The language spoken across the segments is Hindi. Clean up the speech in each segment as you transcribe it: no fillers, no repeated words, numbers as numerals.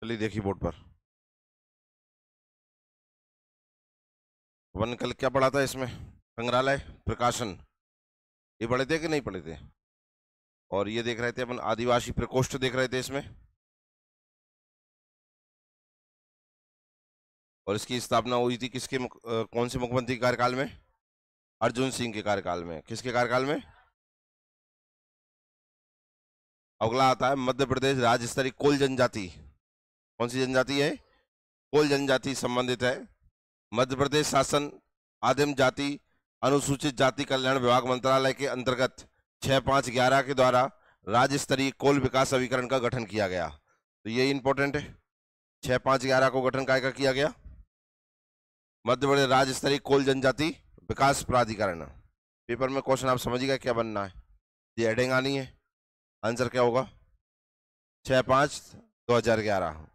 चलिए देखिए बोर्ड पर वन कल क्या पढ़ा था इसमें। संग्रहालय प्रकाशन, ये पढ़े थे कि नहीं पढ़े थे। और ये देख रहे थे अपन आदिवासी प्रकोष्ठ देख रहे थे इसमें। और इसकी स्थापना हुई थी किसके कौन से मुख्यमंत्री के कार्यकाल में। अर्जुन सिंह के कार्यकाल में। किसके कार्यकाल में। अगला आता है मध्य प्रदेश राज्य स्तरीय कोल जनजाति। कौन सी जनजाति है। कोल जनजाति संबंधित है। मध्य प्रदेश शासन आदिम जाति अनुसूचित जाति कल्याण विभाग मंत्रालय के अंतर्गत 6511 के द्वारा राज्य स्तरीय कोल विकास अभिकरण का गठन किया गया। तो ये इंपॉर्टेंट है। 6511 को गठन काय का किया गया। मध्य प्रदेश राज्य स्तरीय कोल जनजाति विकास प्राधिकरण। पेपर में क्वेश्चन आप समझिएगा क्या बनना है। ये हेडिंग आनी है। आंसर क्या होगा 6/5/2011।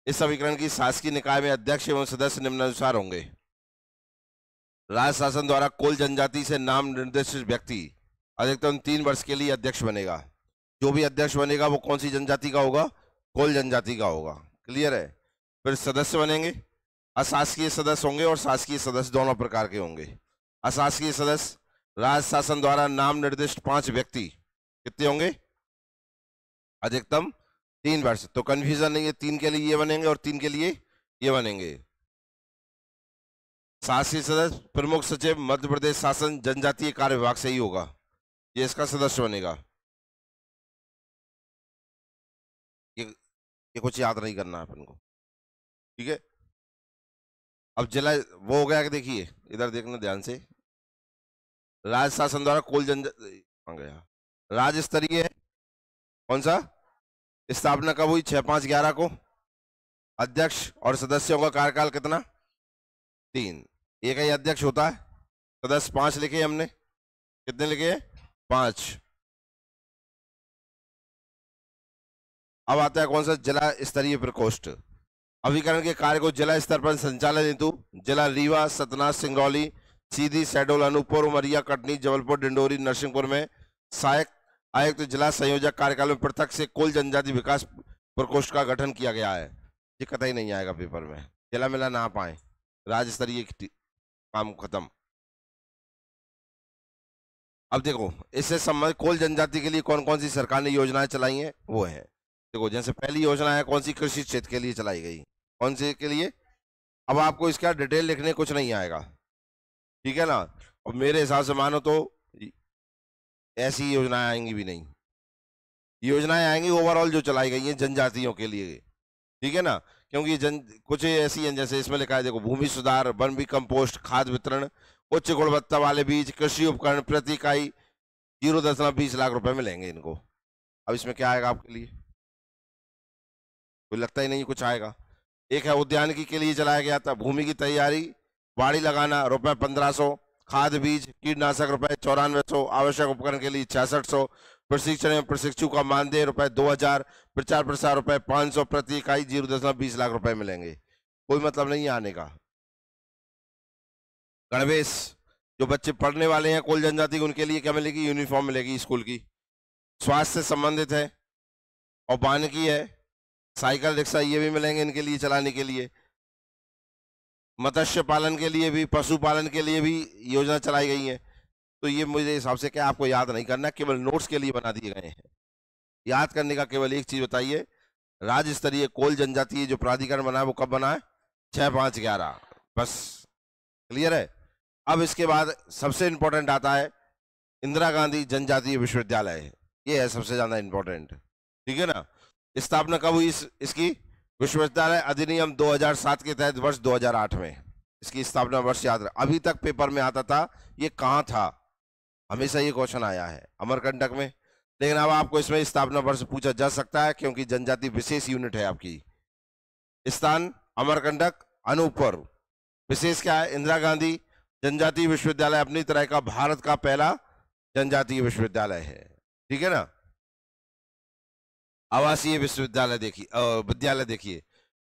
इस अभिकरण की शासकीय निकाय में अध्यक्ष एवं सदस्य निम्नानुसार होंगे। राज्य शासन द्वारा कोल जनजाति से नाम निर्दिष्ट व्यक्ति अधिकतम 3 वर्ष के लिए अध्यक्ष बनेगा। जो भी अध्यक्ष बनेगा वो कौन सी जनजाति का होगा, कोल जनजाति का होगा। क्लियर है। फिर सदस्य बनेंगे, अशासकीय सदस्य होंगे और शासकीय सदस्य दोनों प्रकार के होंगे। अशासकीय सदस्य राज्य शासन द्वारा नाम निर्दिष्ट 5 व्यक्ति कितने होंगे, अधिकतम 3 वर्ष। तो कंफ्यूजन नहीं है, 3 के लिए ये बनेंगे और 3 के लिए ये बनेंगे। शासकीय सदस्य प्रमुख सचिव मध्य प्रदेश शासन जनजातीय कार्य विभाग से ही होगा, ये इसका सदस्य बनेगा। ये कुछ याद नहीं करना है अपन को, ठीक है। अब जिला वो हो गया कि देखिए इधर देखना ध्यान से। राज्य शासन द्वारा कोल जनजाति गया राज्य स्तरीय है। कौन सा, स्थापना कब हुई 6/5/11 को। अध्यक्ष और सदस्यों का कार्यकाल कितना, 3। एक ही अध्यक्ष होता है, सदस्य 5 लिखे हमने। कितने लिखे, 5। अब आता है कौन सा, जिला स्तरीय प्रकोष्ठ। अभिकरण के कार्य को जिला स्तर पर संचालन हेतु जिला रीवा, सतना, सिंगरौली, सीधी, शहडोल, अनूपपुर, उमरिया, कटनी, जबलपुर, डिंडोरी, नरसिंहपुर में सहायक आयुक्त जिला संयोजक कार्यकाल में पृथक से कोल जनजाति विकास प्रकोष्ठ का गठन किया गया है। ये कतई नहीं आएगा पेपर में, जिला मिला ना पाए। राज्य स्तरीय काम खत्म। अब देखो इससे संबंधित कोल जनजाति के लिए कौन कौन सी सरकार ने योजनाएं चलाई हैं वो है। देखो जैसे पहली योजना है कौन सी, कृषि क्षेत्र के लिए चलाई गई। कौन सी के लिए। अब आपको इसका डिटेल लिखने कुछ नहीं आएगा, ठीक है ना। और मेरे हिसाब से मानो तो ऐसी योजनाएं आएंगी भी नहीं। योजनाएं आएंगी ओवरऑल जो चलाई गई हैं जनजातियों के लिए, ठीक है ना। क्योंकि कुछ ऐसी हैं जैसे इसमें लिखा है, देखो भूमि सुधार, वन कंपोस्ट, खाद वितरण, उच्च गुणवत्ता वाले बीज, कृषि उपकरण प्रति इकाई 0.20 लाख रुपए मिलेंगे इनको। अब इसमें क्या आएगा आपके लिए, कोई लगता ही नहीं कुछ आएगा। एक है उद्यानिकी के लिए चलाया गया था, भूमि की तैयारी, बाड़ी लगाना रुपए 1500, खाद बीज कीटनाशक रुपए 9400, आवश्यक उपकरण के लिए 6600, प्रशिक्षण एवं प्रशिक्षु का मानदेय रुपए 2000, प्रचार प्रसार रुपए 500, प्रति इकाई 0.20 लाख रुपए मिलेंगे। कोई मतलब नहीं है आने का। गणवेश, जो बच्चे पढ़ने वाले हैं कोल जनजाति उनके लिए क्या मिलेगी, यूनिफॉर्म मिलेगी स्कूल की। स्वास्थ्य से संबंधित है और वानिकी है, साइकिल रिक्शा ये भी मिलेंगे इनके लिए चलाने के लिए। मत्स्य पालन के लिए भी, पशुपालन के लिए भी योजना चलाई गई है। तो ये मुझे हिसाब से क्या आपको याद नहीं करना, केवल नोट्स के लिए बना दिए गए हैं। याद करने का केवल एक चीज बताइए, राज्य स्तरीय कोल जनजातीय जो प्राधिकरण बना है वो कब बना है, 6/5/11। बस क्लियर है। अब इसके बाद सबसे इंपॉर्टेंट आता है इंदिरा गांधी जनजातीय विश्वविद्यालय। ये है सबसे ज्यादा इंपॉर्टेंट, ठीक है ना। स्थापना कब हुई इसकी, विश्वविद्यालय अधिनियम 2007 के तहत वर्ष 2008 में इसकी स्थापना वर्ष याद रहा। अभी तक पेपर में आता था ये कहाँ था, हमेशा ये क्वेश्चन आया है अमरकंटक में। लेकिन अब आपको इसमें स्थापना वर्ष पूछा जा सकता है क्योंकि जनजाति विशेष यूनिट है आपकी। स्थान अमरकंटक, अनूपपुर। विशेष क्या है, इंदिरा गांधी जनजातीय विश्वविद्यालय अपनी तरह का भारत का पहला जनजातीय विश्वविद्यालय है, ठीक है ना। आवासीय विश्वविद्यालय विद्यालय देखिए,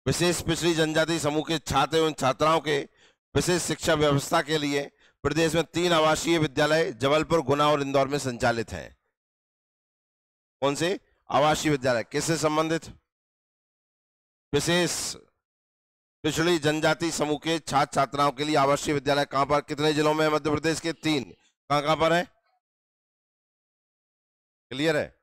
विशेष पिछड़ी जनजाति समूह के छात्र एवं छात्राओं के विशेष शिक्षा व्यवस्था के लिए प्रदेश में 3 आवासीय विद्यालय जबलपुर, गुना और इंदौर में संचालित हैं। कौन से आवासीय विद्यालय, किससे संबंधित, विशेष पिछड़ी जनजाति समूह के छात्र छात्राओं के लिए आवासीय विद्यालय कहां पर, कितने जिलों में? मध्य प्रदेश के 3। कहां कहां पर है? क्लियर है?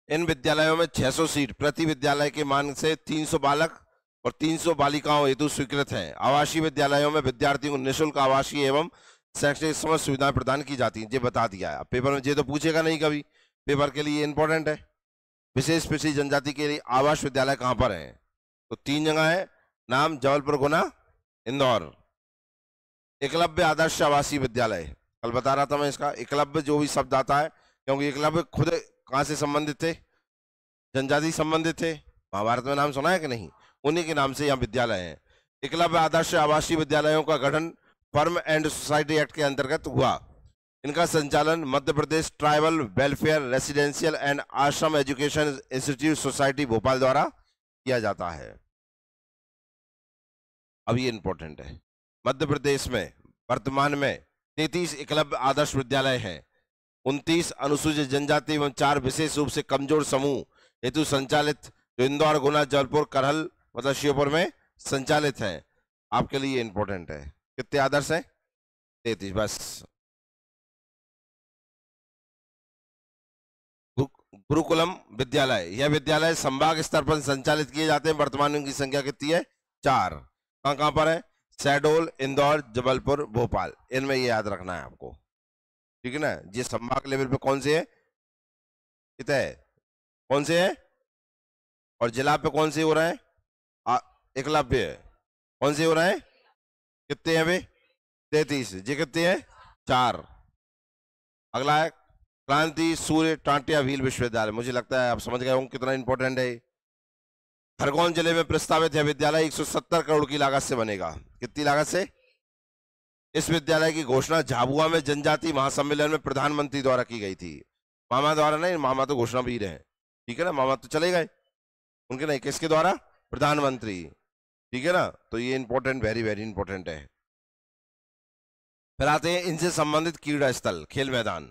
इन विद्यालयों में 600 सीट प्रति विद्यालय के मान से 300 बालक और 300 बालिकाओं हेतु स्वीकृत हैं। आवासीय विद्यालयों में विद्यार्थियों को निःशुल्क आवासीय एवं शैक्षणिक समस्त सुविधाएं प्रदान की जाती हैं। ये बता दिया है। पेपर में ये तो पूछेगा नहीं कभी, पेपर के लिए इंपॉर्टेंट है। विशेष पिछड़ी जनजाति के लिए आवास विद्यालय कहां पर है? तो 3 जगह है, नाम जबलपुर, गुना, इंदौर। एकलव्य आदर्श आवासीय विद्यालय, कल बता रहा था मैं इसका। एकलव्य जो भी शब्द आता है, क्योंकि एकलव्य खुद कहां से संबंधित थे? जनजाति संबंधित थे। महाभारत में नाम सुना है कि नहीं? उन्हीं के नाम से यहाँ विद्यालय है। एकलव्य आदर्श आवासीय विद्यालयों का गठन फर्म एंड सोसाइटी एक्ट के अंतर्गत हुआ। इनका संचालन Madhya Pradesh tribal welfare residential and आश्रम एजुकेशन इंस्टीट्यूट सोसाइटी भोपाल द्वारा किया जाता है। अब ये इंपॉर्टेंट है। मध्य प्रदेश में वर्तमान में 33 एकलव्य आदर्श विद्यालय हैं। 29 अनुसूचित जनजाति एवं 4 विशेष रूप से कमजोर समूह हेतु संचालित, जो इंदौर, गुना, जबलपुर, करहल मतलब श्योपुर में संचालित है। आपके लिए इंपॉर्टेंट है। कितने आदर्श हैं? 33। बस। गुरुकुलम विद्यालय, यह विद्यालय संभाग स्तर पर संचालित किए जाते हैं। वर्तमान में उनकी संख्या कितनी है? 4। कहां कहां पर है? शहडोल, इंदौर, जबलपुर, भोपाल। इनमें ये याद रखना है आपको, ठीक है ना। ये संभाग लेवल पे कौन से है? कितने है? कौन से है? और जिला पे कौन से हो रहे हैं? एकलव्य है। कौन से हो रहे हैं? कितने हैं वे? 33। जी कितने हैं? 4। अगला है क्रांति सूर्य टांटिया भील विश्वविद्यालय। मुझे लगता है आप समझ गए होंगे कितना इंपॉर्टेंट है। खरगोन जिले में प्रस्तावित है विद्यालय 170 करोड़ की लागत से बनेगा। कितनी लागत से? इस विद्यालय की घोषणा झाबुआ में जनजाति महासम्मेलन में प्रधानमंत्री द्वारा की गई थी। मामा द्वारा नहीं, मामा तो घोषणा वीर है, ठीक है ना। मामा तो चले गए, उनके नहीं, किसके द्वारा? प्रधानमंत्री, ठीक है ना। तो ये इंपॉर्टेंट, वेरी वेरी इंपॉर्टेंट है। फिर आते हैं इनसे संबंधित क्रीड़ा स्थल, खेल मैदान,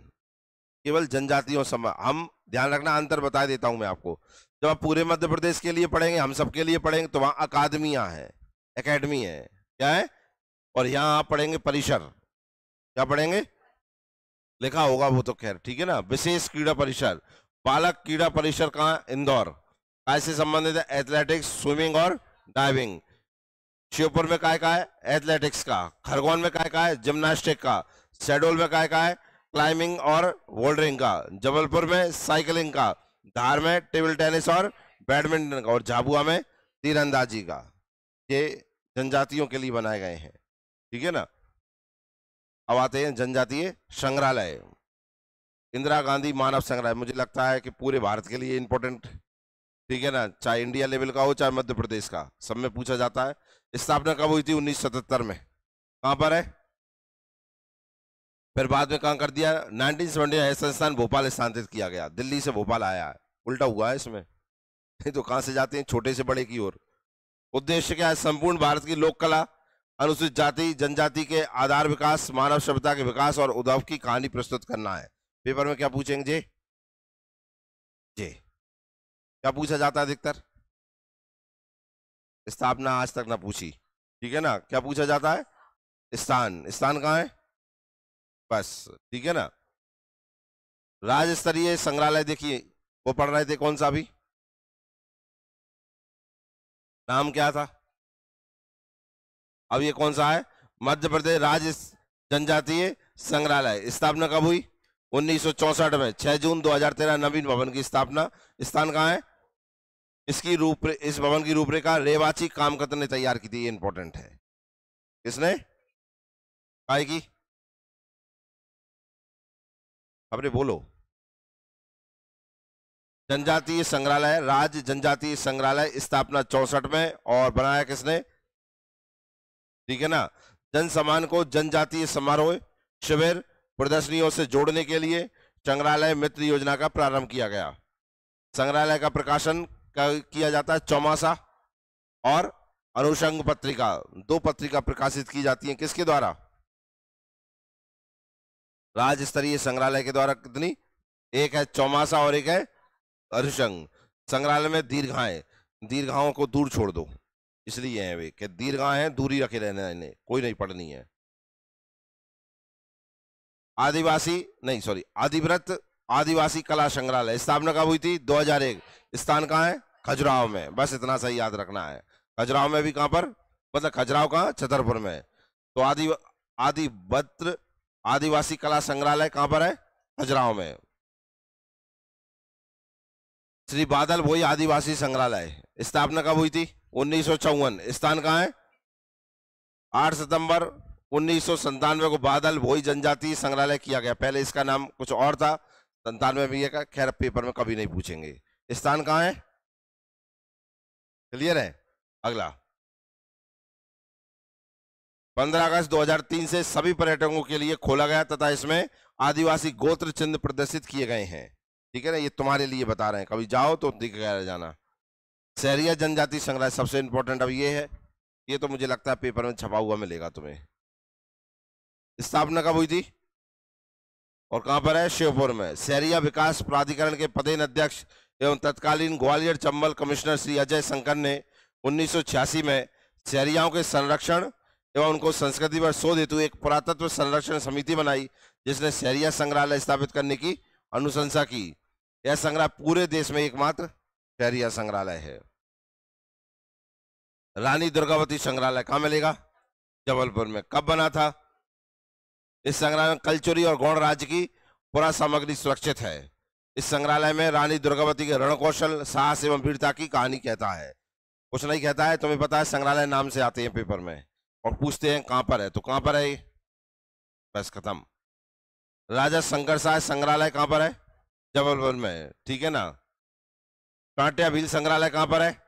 केवल जनजातियों हम ध्यान रखना, अंतर बता देता हूं मैं आपको। जब आप पूरे मध्य प्रदेश के लिए पढ़ेंगे, हम सबके लिए पढ़ेंगे, तो वहां अकादमियां हैं, एकेडमी है, क्या है? और यहाँ आप पढ़ेंगे परिसर। क्या पढ़ेंगे? लिखा होगा वो तो, खैर ठीक है ना। विशेष क्रीड़ा परिसर, बालक क्रीड़ा परिसर कहाँ? इंदौर। कैसे संबंधित है? एथलेटिक्स, स्विमिंग और डाइविंग। श्योपुर में काय का है? एथलेटिक्स का। खरगोन में काय का है? जिम्नास्टिक का। शहडोल में काय का है? क्लाइंबिंग और बोल्डरिंग का। जबलपुर में साइकिलिंग का। धार में टेबल टेनिस और बैडमिंटन का। और झाबुआ में तीरंदाजी का। ये जनजातियों के लिए बनाए गए हैं, ठीक है ना। अब आते हैं जनजातीय संग्रहालय। इंदिरा गांधी मानव संग्रहालय, मुझे लगता है कि पूरे भारत के लिए इंपॉर्टेंट, ठीक है ना। चाहे इंडिया लेवल का हो, चाहे मध्य प्रदेश का, सब में पूछा जाता है। स्थापना कब हुई थी? 1977 में। कहां पर है? फिर बाद में कहां कर दिया? 1970 संस्थान भोपाल स्थानांतरित किया गया। दिल्ली से भोपाल आया है, उल्टा हुआ है इसमें। तो कहां से जाते हैं? छोटे से बड़े की ओर। उद्देश्य क्या है? संपूर्ण भारत की लोक कला, अनुसूचित जाति जनजाति के आधार विकास, मानव सभ्यता के विकास और उद्भव की कहानी प्रस्तुत करना है। पेपर में क्या पूछेंगे? जे क्या पूछा जाता है अधिकतर? स्थापना आज तक ना पूछी, ठीक है ना। क्या पूछा जाता है? स्थान। स्थान कहाँ है? बस, ठीक है ना। राज्य स्तरीय संग्रहालय, देखिए वो पढ़ रहे थे, कौन सा भी नाम क्या था? अब ये कौन सा है? मध्य प्रदेश राज्य जनजातीय संग्रहालय। स्थापना कब हुई? 1964 में। 6 जून 2013 नवीन भवन की स्थापना। स्थान कहाँ है? इस भवन की रूपरेखा रेवाची कामकत ने तैयार की थी। ये इंपॉर्टेंट है। किसने? काय की? अपने बोलो। जनजातीय संग्रहालय, राज्य जनजातीय संग्रहालय, स्थापना 64 में। और बनाया किसने? ठीक है ना। जन सम्मान को जनजातीय समारोह, शिविर, प्रदर्शनियों से जोड़ने के लिए संग्रहालय मित्र योजना का प्रारंभ किया गया। संग्रहालय का प्रकाशन किया जाता है चौमासा और अनुषंग पत्रिका, 2 पत्रिका प्रकाशित की जाती हैं। किसके द्वारा? राज्य स्तरीय संग्रहालय के द्वारा। कितनी? एक है चौमासा और एक है अनुषंग। संग्रहालय में दीर्घाएं, दीर्घाओं को दूर छोड़ दो, इसलिए है वे कि दीर्घा है, दूरी रखे रहना इन्हें, कोई नहीं पढ़नी है। आदिवासी नहीं सॉरी आदिव्रत आदिवासी कला संग्रहालय स्थापना कब हुई थी? 2001। स्थान कहाँ है? खजुराहो में। बस इतना सही याद रखना है। खजुराहो में भी कहाँ पर? मतलब खजुराहो कहाँ? छतरपुर में। तो आदिव्रत आदिवासी कला संग्रहालय कहाँ पर है? खजुराहो में। श्री बादल भोई आदिवासी संग्रहालय स्थापना कब हुई थी? 1954। स्थान कहाँ है? 8 सितंबर 1997 को बादल भोई जनजातीय संग्रहालय किया गया। पहले इसका नाम कुछ और था, 97 में भी है, खैर पेपर में कभी नहीं पूछेंगे। स्थान कहाँ है? क्लियर है? अगला 15 अगस्त 2003 से सभी पर्यटकों के लिए खोला गया तथा इसमें आदिवासी गोत्र चिन्ह प्रदर्शित किए गए हैं। ठीक है ना, ये तुम्हारे लिए बता रहे हैं, कभी जाओ तो दिख गया जाना। सहरिया जनजाति संग्रहालय सबसे इंपॉर्टेंट अब ये है, ये तो मुझे लगता है पेपर में छपा हुआ मिलेगा तुम्हें। स्थापना कब हुई थी और कहां पर है? श्योपुर में। सहरिया विकास प्राधिकरण के पदेन अध्यक्ष एवं तत्कालीन ग्वालियर चंबल कमिश्नर श्री अजय शंकर ने 1986 में सहरियाओं के संरक्षण एवं उनको संस्कृति पर शोध हेतु एक पुरातत्व संरक्षण समिति बनाई, जिसने सहरिया संग्रहालय स्थापित करने की अनुशंसा की। यह संग्रह पूरे देश में एकमात्र सहरिया संग्रहालय है। रानी दुर्गावती संग्रहालय कहाँ मिलेगा? जबलपुर में। कब बना था? इस संग्रहालय में कलचुरी और गौड़ राज्य की पुरा सामग्री सुरक्षित है। इस संग्रहालय में रानी दुर्गावती के रणकौशल, साहस एवं वीरता की कहानी कहता है। कुछ नहीं कहता है, तुम्हें पता है संग्रहालय नाम से आते हैं पेपर में और पूछते हैं कहां पर है, तो कहां पर है? बस खत्म। राजा शंकर शाह संग्रहालय कहां पर है? जबलपुर में। ठीक है ना। टांट्या भील संग्रहालय कहां पर है?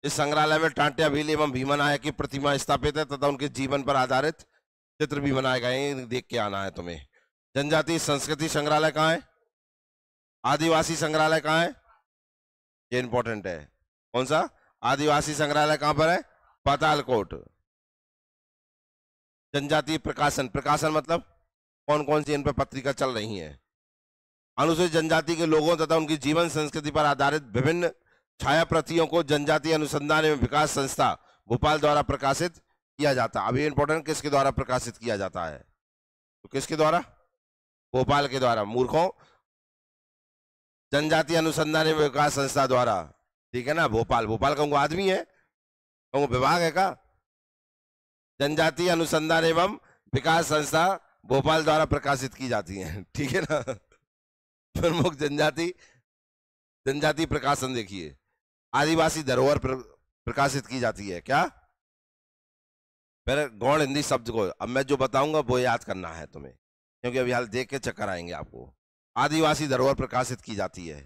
इस संग्रहालय में टांट्या भील एवं भीमा नायक की प्रतिमा स्थापित है तथा उनके जीवन पर आधारित चित्र भी बनाए गए हैं, देख के आना है तुम्हें। जनजातीय संस्कृति संग्रहालय कहाँ है? आदिवासी संग्रहालय कहाँ है? ये इंपॉर्टेंट है। कौन सा? आदिवासी संग्रहालय कहाँ पर है? पातालकोट। जनजातीय प्रकाशन, प्रकाशन मतलब कौन कौन सी इन पर पत्रिका चल रही है? अनुसूचित जनजाति के लोगों तथा उनकी जीवन संस्कृति पर आधारित विभिन्न छाया प्रतियों को जनजातीय अनुसंधान एवं विकास संस्था भोपाल द्वारा प्रकाशित किया जाता है। अभी इंपॉर्टेंट, किसके द्वारा प्रकाशित किया जाता है? तो किसके द्वारा? भोपाल के द्वारा। मूर्खों, जनजातीय अनुसंधान एवं विकास संस्था द्वारा। ठीक है ना। भोपाल, भोपाल कहूंगा आदमी है, कहूंगा विभाग है का? जनजातीय अनुसंधान एवं विकास संस्था भोपाल द्वारा प्रकाशित की जाती है। ठीक है ना। प्रमुख जनजाति प्रकाशन देखिए, आदिवासी धरोहर प्रकाशित की जाती है। क्या? फिर गौड़ हिंदी शब्द को अब मैं जो बताऊंगा वो याद करना है तुम्हें, क्योंकि अभी हाल देख के चक्कर आएंगे आपको। आदिवासी धरोहर प्रकाशित की जाती है।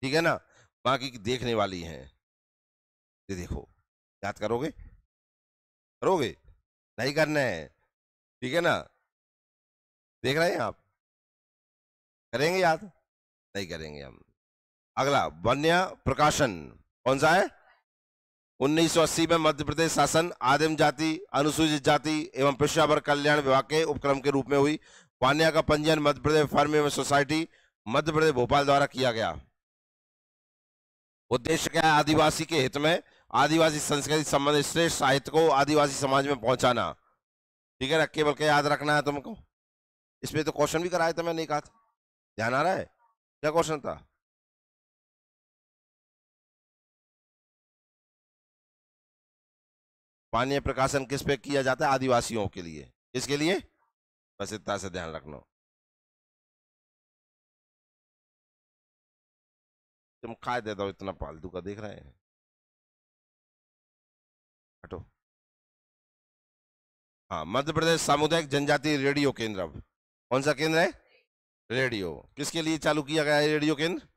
ठीक है ना। बाकी की देखने वाली हैं, ये देखो, याद करोगे? करोगे? नहीं करना है। ठीक है ना। देख रहे हैं आप? करेंगे याद? नहीं करेंगे हम। अगला वन्य प्रकाशन कौन सा है? 1980 में मध्य प्रदेश शासन आदिम जाति, अनुसूचित जाति एवं पिछड़ा वर्ग कल्याण विभाग के उपक्रम के रूप में हुई। वान्या का पंजीयन मध्य प्रदेश फार्म एवं सोसाइटी मध्य प्रदेश भोपाल द्वारा किया गया। उद्देश्य क्या है? आदिवासी के हित में आदिवासी संस्कृति संबंधित श्रेष्ठ साहित्य को आदिवासी समाज में पहुंचाना। ठीक है ना। केवल क्या याद रखना है तुमको? इसमें तो क्वेश्चन भी कराए थे, मैंने कहा था, ध्यान आ रहा है? क्या क्वेश्चन था? वान्य प्रकाशन किस पे किया जाता है? आदिवासियों के लिए। किसके लिए? बस इतना से ध्यान रखना। तुम खाए देता हो, इतना फालतू का देख रहे हैं, हटो। हाँ, मध्य प्रदेश सामुदायिक जनजाति रेडियो केंद्र। अब कौन सा केंद्र है? रेडियो। किसके लिए चालू किया गया है रेडियो केंद्र?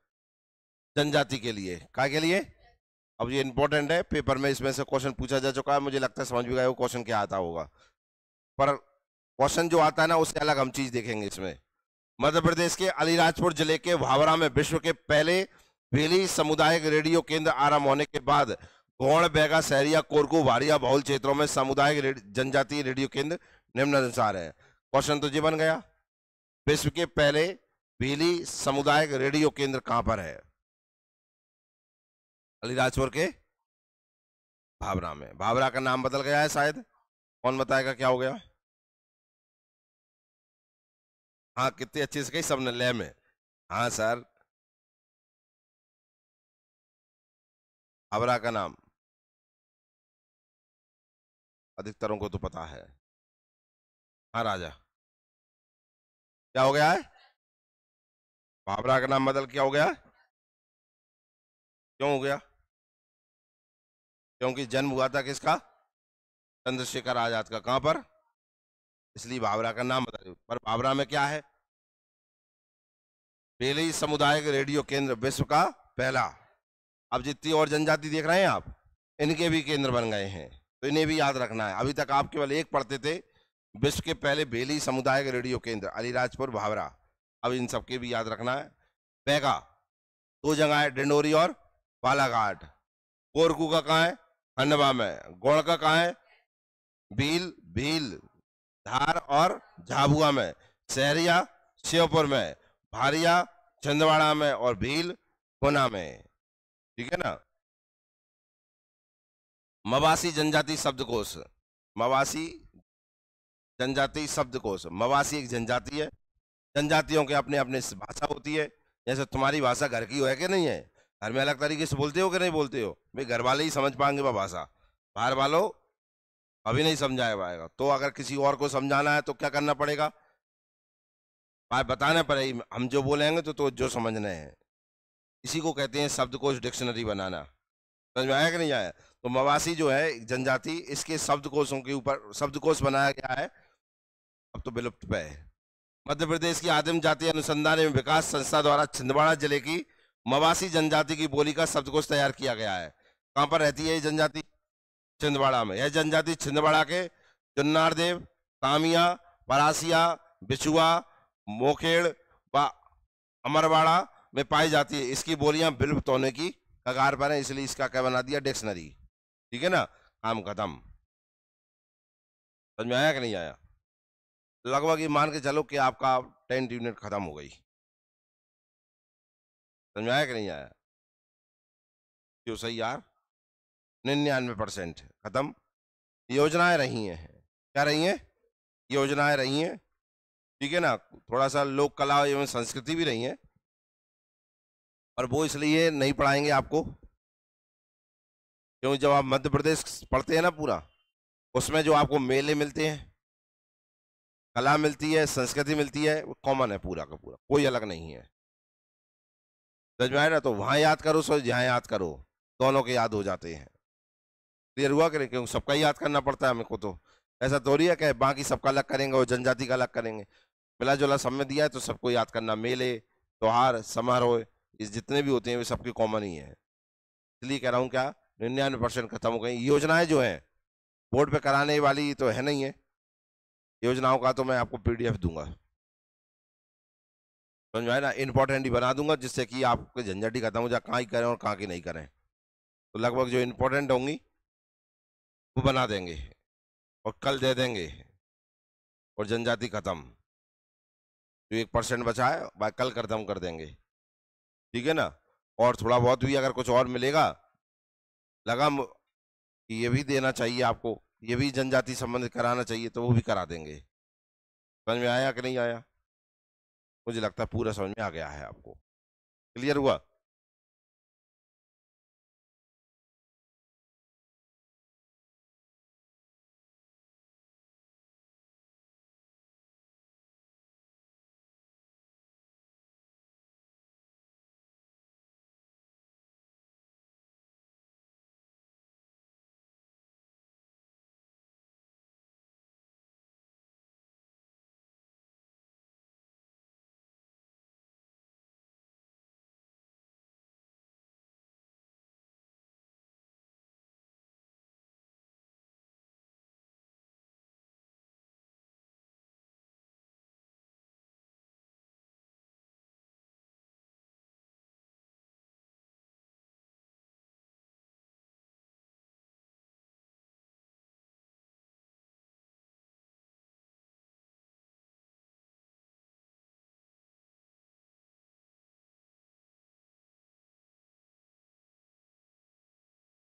जनजाति के लिए। क्या के लिए? अब ये इंपॉर्टेंट है, पेपर में इसमें से क्वेश्चन पूछा जा चुका है, मुझे लगता है समझ भी गए वो क्वेश्चन क्या आता होगा, पर क्वेश्चन जो आता है ना उससे अलग हम चीज देखेंगे इसमें। मध्य प्रदेश के अलीराजपुर जिले के भावरा में विश्व के पहले भेली सामुदायिक रेडियो केंद्र आरंभ होने के बाद गौड़, बैगा, सहरिया, कोरकू, भारिया बहुल क्षेत्रों में सामुदायिक जनजातीय रेडियो केंद्र निम्नानुसार है। क्वेश्चन तो ये बन गया, विश्व के पहले भेली सामुदायिक रेडियो केंद्र कहां पर है? अलीराजपुर के भाभरा में। भाभरा का नाम बदल गया है शायद, कौन बताएगा क्या हो गया? हाँ, कितनी अच्छी से कही सबने, लय में। हाँ सर, भाभरा का नाम अधिकतरों को तो पता है। हाँ राजा, क्या हो गया है? भाभरा का नाम बदल क्या हो गया? क्यों हो गया? क्योंकि जन्म हुआ था किसका? चंद्रशेखर आजाद का। कहां पर? इसलिए भाभरा का नाम बदल। पर भाभरा में क्या है? बेलई समुदाय रेडियो केंद्र, विश्व का पहला। अब जितनी और जनजाति देख रहे हैं आप, इनके भी केंद्र बन गए हैं, तो इन्हें भी याद रखना है। अभी तक आप केवल एक पढ़ते थे, विश्व के पहले बेलई समुदाय रेडियो केंद्र अलीराजपुर भाभरा। अब इन सबके भी याद रखना है। बैगा 2 जगह है, डिंडोरी और बालाघाट। कोरकू का कहाँ है? खंडवा में। गोड़ का कहाँ है? भील, भील धार और झाबुआ में। सहरिया श्योपुर में। भारिया छिंदवाड़ा में और भील गुना में। ठीक है ना? मवासी जनजाति शब्दकोश, मवासी जनजाति शब्दकोश। मवासी एक जनजाति है, जनजातियों के अपने अपने भाषा होती है। जैसे तुम्हारी भाषा घर की है कि नहीं है? घर में अलग तरीके से बोलते हो कि नहीं बोलते हो? भाई घर वाले ही समझ पाएंगे वह भाषा, बाहर वालों अभी नहीं समझाया पाएगा। तो अगर किसी और को समझाना है तो क्या करना पड़ेगा? बात बताना पड़ेगी। हम जो बोलेंगे तो जो समझने हैं, इसी को कहते हैं शब्दकोश, डिक्शनरी बनाना। समझ में आया कि नहीं आया? तो मवासी जो है जनजाति, इसके शब्दकोशों के ऊपर शब्दकोश बनाया गया है, अब तो विलुप्त पे है। मध्य प्रदेश की आदिम जाति अनुसंधान एवं विकास संस्था द्वारा छिंदवाड़ा जिले की मवासी जनजाति की बोली का शब्दकोश तैयार किया गया है। कहां पर रहती है ये जनजाति? छिंदवाड़ा में। यह जनजाति छिंदवाड़ा के जुन्नारदेव, कामिया, परासिया, बिछुआ, मोखेड़ व अमरवाड़ा में पाई जाती है। इसकी बोलियां विलुप्त होने की कगार पर है, इसलिए इसका क्या बना दिया? डिक्शनरी। ठीक है ना? काम खत्म। समझ में आया कि नहीं आया? लगभग ये मान के चलो कि आपका 10 यूनिट खत्म हो गई। समझ में आया कि नहीं आया? क्यों सही यार? 99% खत्म। योजनाएं रही हैं, क्या रही हैं? योजनाएं रही हैं। ठीक है ना? थोड़ा सा लोक कला एवं संस्कृति भी रही है, और वो इसलिए नहीं पढ़ाएंगे आपको क्योंकि जब आप मध्य प्रदेश पढ़ते हैं ना पूरा, उसमें जो आपको मेले मिलते हैं, कला मिलती है, संस्कृति मिलती है, वो कॉमन है पूरा का पूरा, कोई अलग नहीं है। समझ में आया ना? तो वहां याद करो सो जहां याद करो, दोनों के याद हो जाते हैं। क्लियर हुआ कि नहीं? क्योंकि सबका याद करना पड़ता है हमें को। तो ऐसा थोड़ी है कि बाकी सबका अलग करेंगे और जनजाति का अलग करेंगे। मिला जुला सब में दिया है तो सबको याद करना। मेले, त्योहार, समारोह, इस जितने भी होते हैं वे सबके कॉमन ही है। इसलिए कह रहा हूँ क्या, 99% खत्म हो गई। योजनाएं जो है बोर्ड पे कराने वाली तो है नहीं है, योजनाओं का तो मैं आपको PDF दूंगा। समझ में आया ना? इंपॉर्टेंट ही बना दूंगा, जिससे कि आपके झंझट ही खत्म हो जाए, कहाँ ही करें और कहाँ की नहीं करें। तो लगभग जो इंपॉर्टेंट होंगी वो बना देंगे और कल दे देंगे, और जनजाति खत्म। जो 1% बचा है वह कल खत्म कर देंगे। ठीक है ना? और थोड़ा बहुत भी अगर कुछ और मिलेगा, लगा कि ये भी देना चाहिए आपको, ये भी जनजाति संबंधित कराना चाहिए, तो वो भी करा देंगे। समझ में आया कि नहीं आया? मुझे लगता है पूरा समझ में आ गया है आपको। क्लियर हुआ?